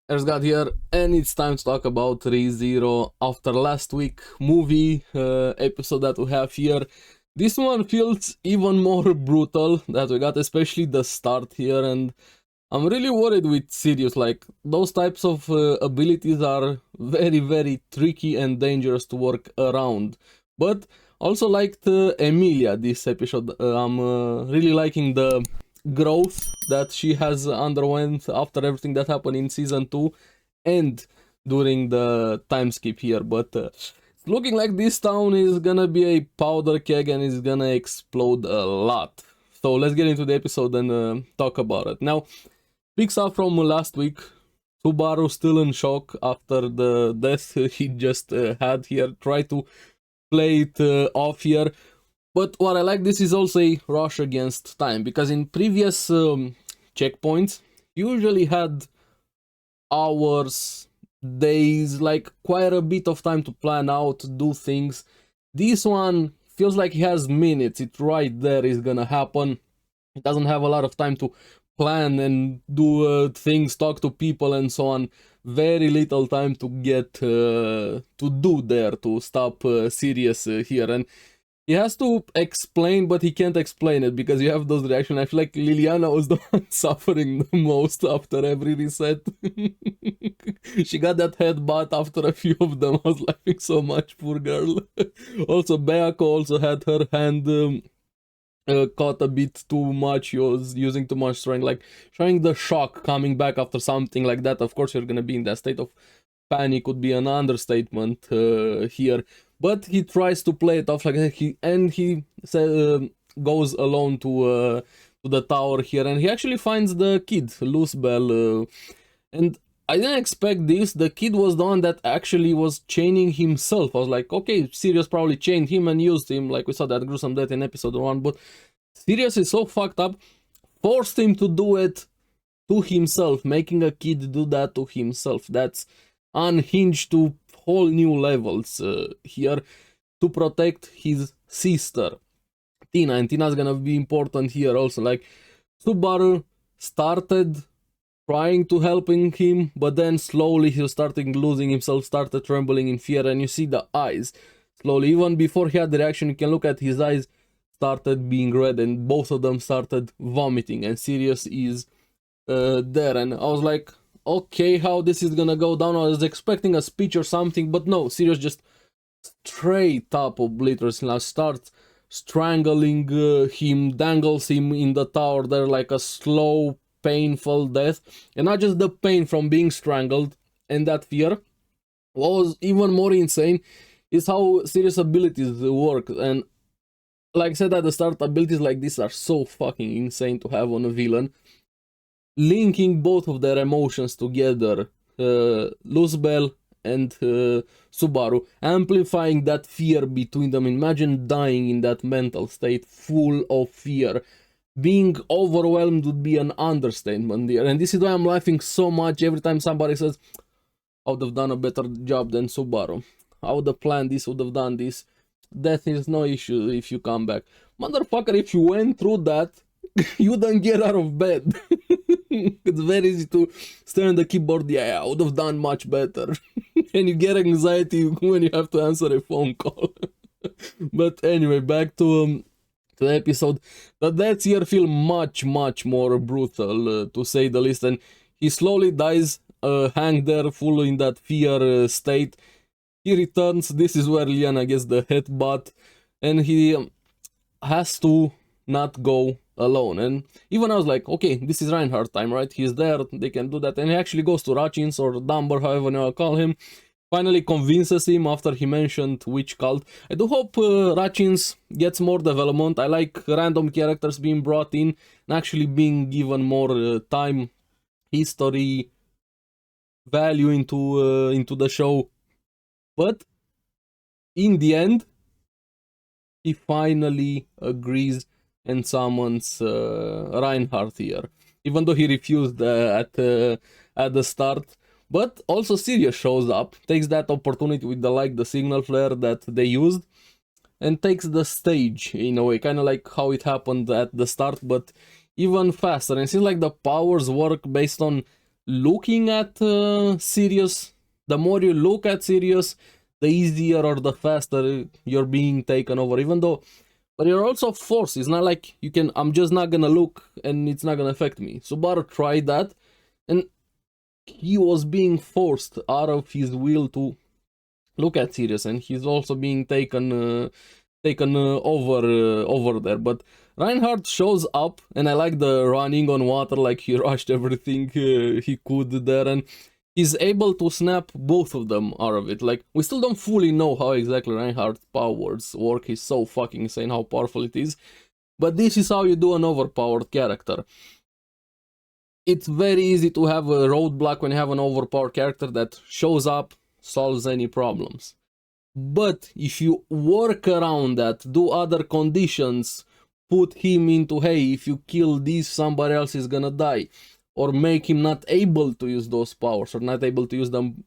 God here, and it's time to talk about ReZero after last week movie episode that we have here. This one feels even more brutal that we got, especially the start here, and I'm really worried with Sirius. Like, those types of abilities are very, very tricky and dangerous to work around. But also liked Emilia this episode. I'm really liking the growth that she has underwent after everything that happened in season 2 and during the time skip here. But it's looking like this town is gonna be a powder keg and it's gonna explode a lot. So let's get into the episode and talk about it. Now, picks up from last week. Subaru still in shock after the death he just had here. Try to play it off here. But what I like, this is also a rush against time, because in previous checkpoints, you usually had hours, days, like quite a bit of time to plan out, do things. This one feels like he has minutes. It's right there, is gonna happen. It doesn't have a lot of time to plan and do things, talk to people and so on. Very little time to get to do there, to stop Sirius here. And he has to explain, but he can't explain it because you have those reactions. I feel like Liliana was the one suffering the most after every reset. She got that headbutt after a few of them. I was laughing so much, poor girl. Also, Beako also had her hand caught a bit too much. He was using too much strength, like showing the shock coming back after something like that. Of course, you're gonna be in that state of panic, would be an understatement here. But he tries to play it off like that. He goes alone to the tower here, and he actually finds the kid, Luzbel, and I didn't expect this. The kid was the one that actually was chaining himself. I was like, okay, Sirius probably chained him and used him, like we saw that gruesome death in episode 1, but Sirius is so fucked up, forced him to do it to himself, making a kid do that to himself. That's unhinged to whole new levels here, to protect his sister Tina, and Tina's gonna be important here also. Like, Subaru started trying to helping him, but then slowly he was starting losing himself, started trembling in fear, and you see the eyes slowly, even before he had the reaction, you can look at his eyes started being red, and both of them started vomiting, and Sirius is there. And I was like, okay, how this is gonna go down? I was expecting a speech or something, but no, Sirius just straight up obliterates him, starts strangling him, dangles him in the tower there like a slow, painful death. And not just the pain from being strangled and that fear. What was even more insane is how Sirius abilities work. And like I said at the start, abilities like this are so fucking insane to have on a villain. Linking both of their emotions together, Luzbel and Subaru, amplifying that fear between them. Imagine dying in that mental state, full of fear. Being overwhelmed would be an understatement there. And this is why I'm laughing so much every time somebody says, I would have done a better job than Subaru. I would have planned this, would have done this. Death is no issue if you come back. Motherfucker, if you went through that, you don't get out of bed. It's very easy to stare on the keyboard. Yeah, I would have done much better. And you get anxiety when you have to answer a phone call. But anyway, back to the episode. The deaths here feel much, much more brutal, to say the least. And he slowly dies, hanged there, full in that fear state. He returns. This is where Liana gets the headbutt. And he has to not go alone. And even I was like, okay, this is Reinhard time, right? He's there, they can do that. And he actually goes to Rachins or Dumber, however you call him. Finally convinces him after he mentioned witch cult. I do hope Rachins gets more development. I like random characters being brought in and actually being given more time, history, value into the show. But in the end, he finally agrees and summons Reinhard here, even though he refused at the start. But also Sirius shows up, takes that opportunity with the signal flare that they used, and takes the stage in a way, kind of like how it happened at the start, but even faster. And it seems like the powers work based on looking at Sirius, the more you look at Sirius, the easier or the faster you're being taken over, even though, but you're also forced. It's not like you can, I'm just not gonna look and it's not gonna affect me. Subaru tried that, and he was being forced out of his will to look at Sirius, and he's also being taken over there. But Reinhard shows up, and I like the running on water, like he rushed everything he could there, and he's able to snap both of them out of it. Like, we still don't fully know how exactly Reinhard's powers work. He's so fucking insane how powerful it is. But this is how you do an overpowered character. It's very easy to have a roadblock when you have an overpowered character that shows up, solves any problems. But if you work around that, do other conditions, put him into, hey, if you kill this, somebody else is gonna die, or make him not able to use those powers, or not able to use them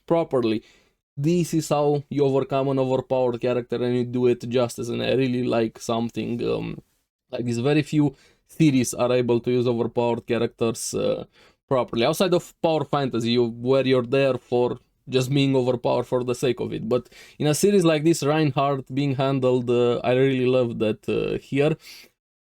properly, this is how you overcome an overpowered character and you do it justice. And I really like something like this. Very few series are able to use overpowered characters properly, outside of power fantasy, where you're there for just being overpowered for the sake of it. But in a series like this, Reinhard being handled, I really love that here,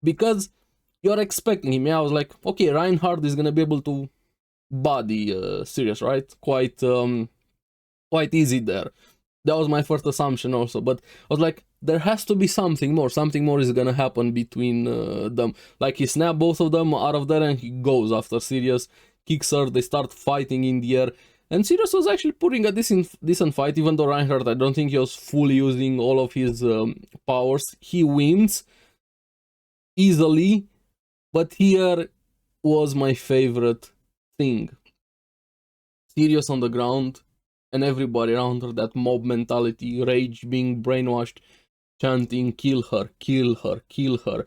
because you're expecting him. Yeah, I was like, okay, Reinhard is gonna be able to body Sirius, right? Quite easy there. That was my first assumption also, but I was like, there has to be something more. Something more is gonna happen between them. Like, he snapped both of them out of there and he goes after Sirius, kicks her, they start fighting in the air. And Sirius was actually putting a decent fight, even though Reinhard, I don't think he was fully using all of his powers. He wins easily, but here was my favorite thing. Sirius on the ground, and everybody around her, that mob mentality, rage, being brainwashed, chanting, kill her, kill her, kill her,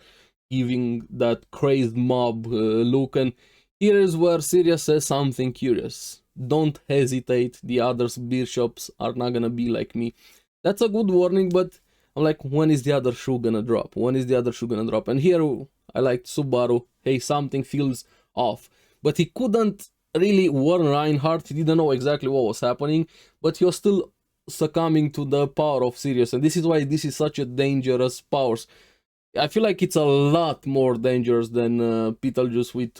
giving that crazed mob look. And here is where Sirius says something curious. Don't hesitate, the others bishops are not gonna be like me. That's a good warning, but I'm like, when is the other shoe gonna drop? When is the other shoe gonna drop? And here I liked Subaru, hey, something feels off. But he couldn't really warn Reinhard, he didn't know exactly what was happening, but he was still succumbing to the power of Sirius, and this is why this is such a dangerous power. I feel like it's a lot more dangerous than Beetlejuice with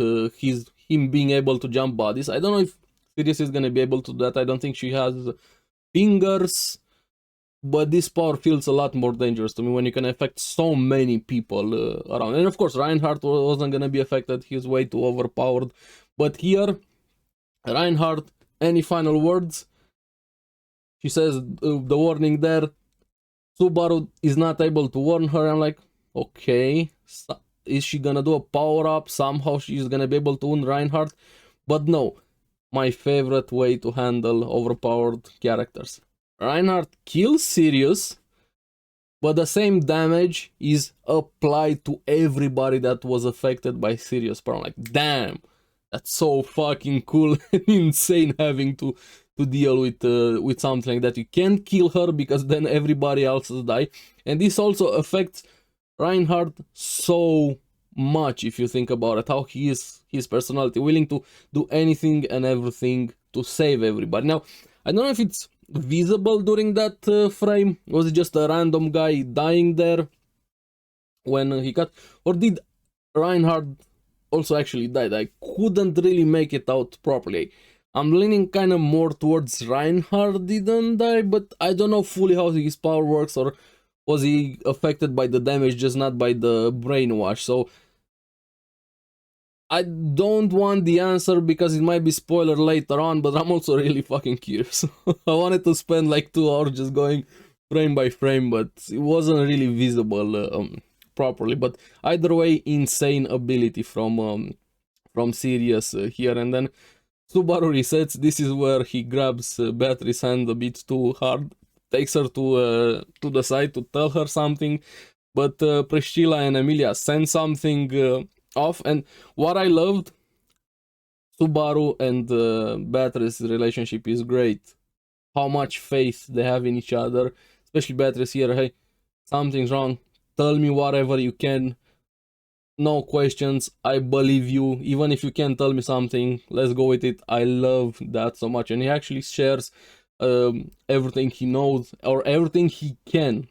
him being able to jump bodies. I don't know if Sirius is gonna be able to do that. I don't think she has fingers, but this power feels a lot more dangerous to me when you can affect so many people around. And of course, Reinhard wasn't gonna be affected, he's way too overpowered. But here, Reinhard, any final words? She says the warning there, Subaru is not able to warn her. I'm like, okay, is she gonna do a power up? Somehow she's gonna be able to warn Reinhard? But no, my favorite way to handle overpowered characters. Reinhard kills Sirius, but the same damage is applied to everybody that was affected by Sirius power. I'm like, damn, that's so fucking cool and insane having to deal with something like that. You can't kill her because then everybody else will die. And this also affects Reinhard so much, if you think about it, how he is, his personality, willing to do anything and everything to save everybody. Now, I don't know if it's visible during that frame. Was it just a random guy dying there when he got, or did Reinhard also actually died? I couldn't really make it out properly. I'm leaning kind of more towards Reinhard didn't die, but I don't know fully how his power works, or was he affected by the damage, just not by the brainwash. So I don't want the answer because it might be spoiler later on, but I'm also really fucking curious. I wanted to spend like 2 hours just going frame by frame, but it wasn't really visible properly. But either way, insane ability from Sirius here. And then Subaru resets. This is where he grabs Beatrice's hand a bit too hard, takes her to the side to tell her something, but Priscilla and Emilia send something off. And what I loved, Subaru and Beatrice's relationship is great. How much faith they have in each other, especially Beatrice here. Hey, something's wrong. Tell me whatever you can. no questions, I believe you, even if you can't tell me something, let's go with it. I love that so much, and he actually shares everything he knows, or everything he can,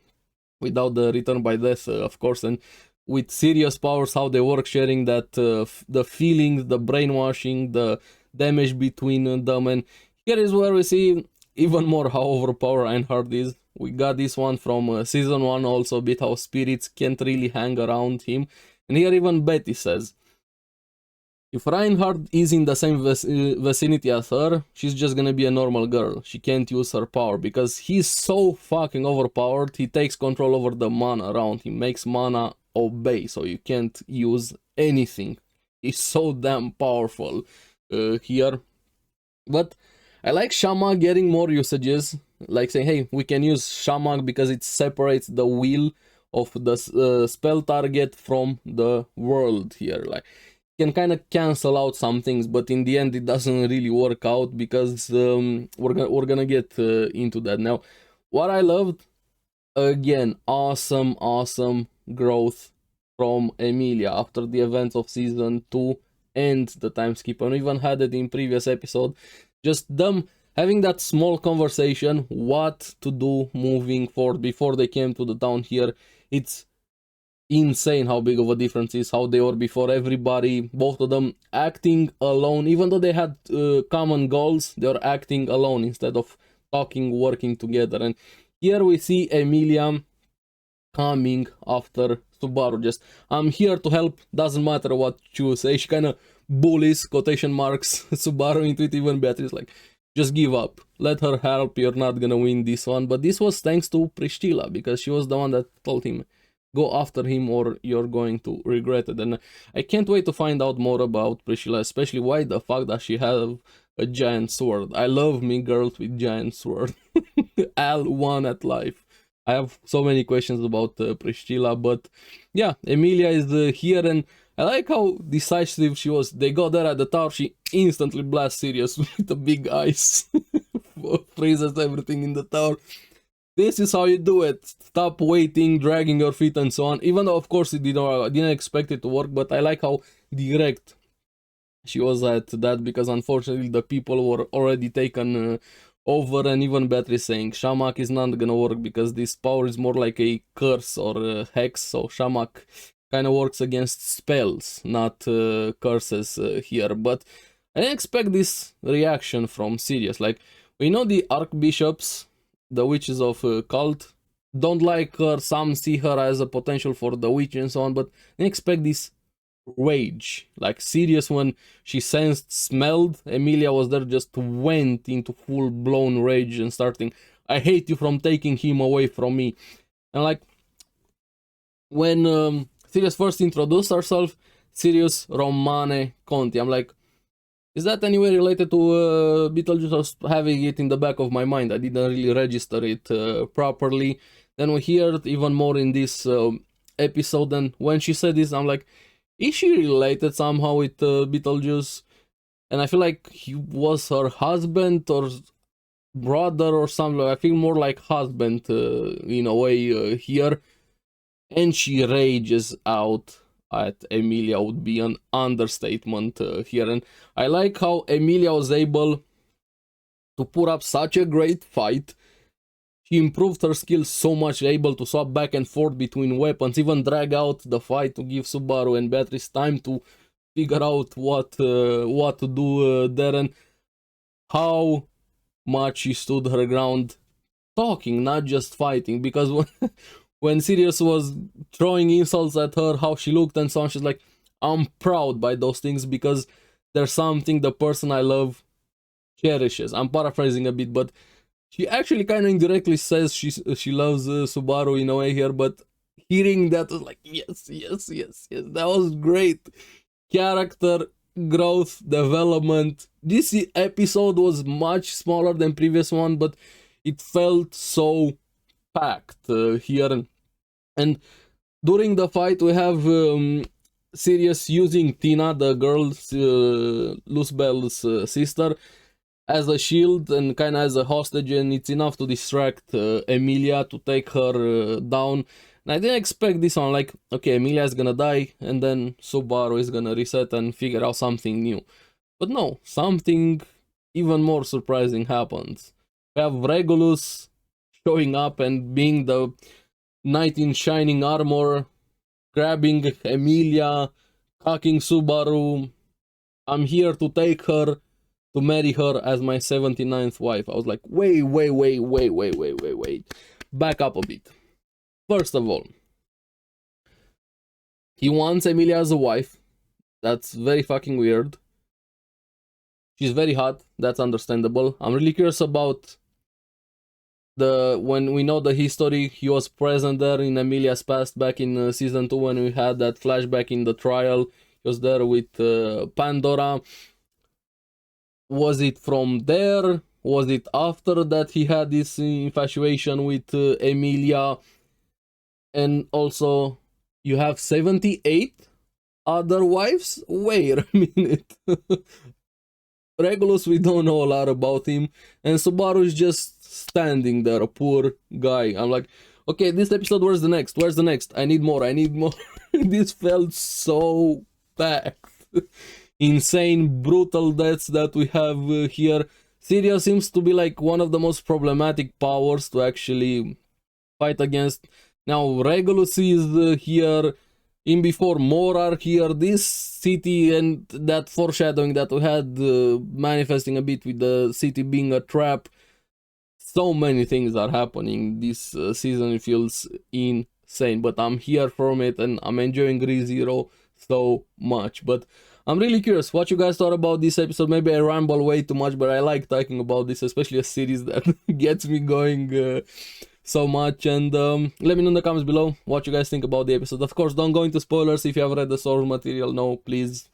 without the return by death, of course, and with serious powers, how they work, sharing that the feelings, the brainwashing, the damage between them. And here is where we see even more how overpowered Reinhard is. We got this one from season 1 also, a bit how spirits can't really hang around him. And here even Betty says, if Reinhard is in the same vicinity as her, she's just gonna be a normal girl. She can't use her power because he's so fucking overpowered. He takes control over the mana around him, makes mana obey, so you can't use anything. He's so damn powerful here. But I like Shamak getting more usages, like saying, hey, we can use Shamak because it separates the will of the spell target from the world here. Like, can kind of cancel out some things, but in the end it doesn't really work out because we're gonna get into that now. What I loved, again, awesome growth from Emilia after the events of season 2 and the time skip, and we even had it in previous episode, just them having that small conversation what to do moving forward before they came to the town here. It's insane how big of a difference is how they were before. Everybody, both of them acting alone, even though they had common goals, they were acting alone instead of talking, working together. And here we see Emilia coming after Subaru, just, I'm here to help, doesn't matter what you say. She kind of bullies, quotation marks, Subaru into it. Even Beatrice like, just give up, let her help, you're not gonna win this one. But this was thanks to Priscilla, because she was the one that told him, go after him or you're going to regret it. And I can't wait to find out more about Priscilla, especially why the fact that she has a giant sword. I love me girls with giant sword. L1 at life. I have so many questions about Priscilla, but yeah, Emilia is here, and I like how decisive she was. They got there at the tower, she instantly blasts Sirius with the big eyes. Freezes everything in the tower. This is how you do it. Stop waiting, dragging your feet and so on. Even though, of course, I didn't expect it to work, but I like how direct she was at that, because unfortunately the people were already taken over, and even better saying Shamak is not gonna work because this power is more like a curse or a hex, so Shamak kind of works against spells, not curses here. But I didn't expect this reaction from Sirius. Like, we know the archbishops, the witches of cult, don't like her, some see her as a potential for the witch and so on, but I expect this rage. Like, Sirius, when she smelled Emilia was there, just went into full-blown rage and starting, I hate you from taking him away from me. And like, when Sirius first introduced herself, Sirius Romane Conti, I'm like, is that anyway related to Beetlejuice? I was having it in the back of my mind. I didn't really register it properly. Then we hear it even more in this episode, and when she said this, I'm like, is she related somehow with Beetlejuice? And I feel like he was her husband or brother or something. I feel more like husband in a way here. And she rages out at Emilia, would be an understatement here. And I like how Emilia was able to put up such a great fight. She improved her skills so much, able to swap back and forth between weapons, even drag out the fight to give Subaru and Beatrice time to figure out what to do there, and how much she stood her ground talking, not just fighting. Because when Sirius was throwing insults at her, how she looked and so on, she's like, I'm proud by those things because there's something the person I love cherishes. I'm paraphrasing a bit, but she actually kind of indirectly says she loves Subaru in a way here, but hearing that was like, yes, that was great. Character growth, development. This episode was much smaller than previous one, but it felt so packed here. And during the fight, we have Sirius using Tina, the girl's Luzbel's sister, as a shield and kind of as a hostage, and it's enough to distract Emilia to take her down. And I didn't expect this one, like, okay, Emilia is gonna die, and then Subaru is gonna reset and figure out something new. But no, something even more surprising happens. We have Regulus showing up and being the knight in shining armor, grabbing Emilia, cocking Subaru. I'm here to take her, to marry her as my 79th wife. I was like, wait. Back up a bit. First of all, he wants Emilia as a wife. That's very fucking weird. She's very hot. That's understandable. I'm really curious about when we know the history. He was present there in Emilia's past back in season 2 when we had that flashback in the trial. He was there with Pandora. Was it from there? Was it after that he had this infatuation with Emilia? And also, you have 78 other wives? Wait a minute. Regulus, we don't know a lot about him, and Subaru is just standing there, a poor guy. I'm like, okay, this episode, where's the next? Where's the next? I need more. This felt so packed. Insane, brutal deaths that we have here. Syria seems to be like one of the most problematic powers to actually fight against. Now, Regulus is here. In before, more are here. This city and that foreshadowing that we had manifesting a bit with the city being a trap. So many things are happening this season. It feels insane, but I'm here from it and I'm enjoying rezero so much. But I'm really curious what you guys thought about this episode. Maybe I ramble way too much, but I like talking about this, especially a series that gets me going so much. And let me know in the comments below what you guys think about the episode. Of course, don't go into spoilers. If you have read the source material, no, please.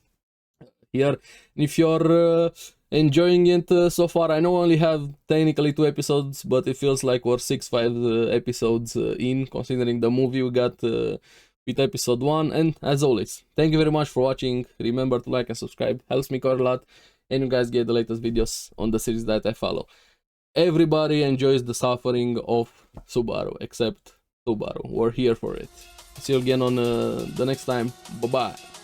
Here, if you're enjoying it so far, I know I only have technically 2 episodes, but it feels like we're 6-5 episodes in, considering the movie we got with episode 1. And as always, thank you very much for watching. Remember to like and subscribe, helps me quite a lot, and you guys get the latest videos on the series that I follow. Everybody enjoys the suffering of Subaru, except Subaru. We're here for it. See you again on the next time. Bye bye.